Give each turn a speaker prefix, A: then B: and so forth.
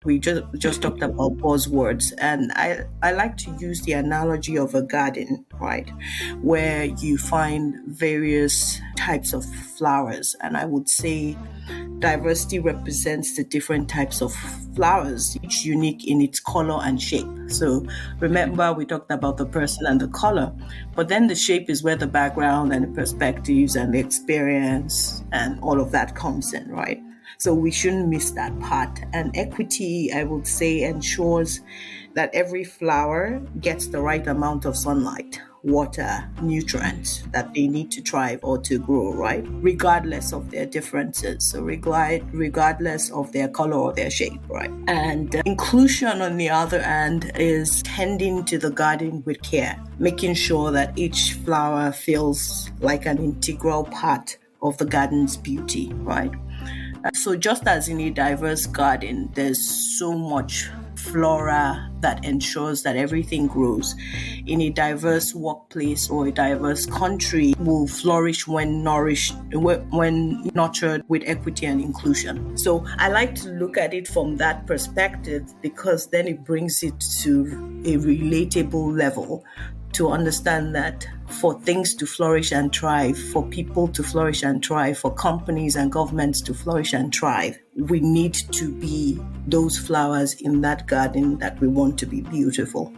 A: We just talked about buzzwords, and I like to use the analogy of a garden, right, where you find various types of flowers, and I would say diversity represents the different types of flowers, each unique in its color and shape. So remember, we talked about the person and the color, but then the shape is where the background and the perspectives and the experience and all of that comes in, right? So we shouldn't miss that part. And equity, I would say, ensures that every flower gets the right amount of sunlight, water, nutrients that they need to thrive or to grow, right? Regardless of their differences. So regardless of their color or their shape, right? And inclusion, on the other hand, is tending to the garden with care, making sure that each flower feels like an integral part of the garden's beauty, right? So just as in a diverse garden, there's so much flora that ensures that everything grows. In a diverse workplace or a diverse country will flourish when nurtured with equity and inclusion. So I like to look at it from that perspective, because then it brings it to a relatable level, to understand that for things to flourish and thrive, for people to flourish and thrive, for companies and governments to flourish and thrive, we need to be those flowers in that garden that we want to be beautiful.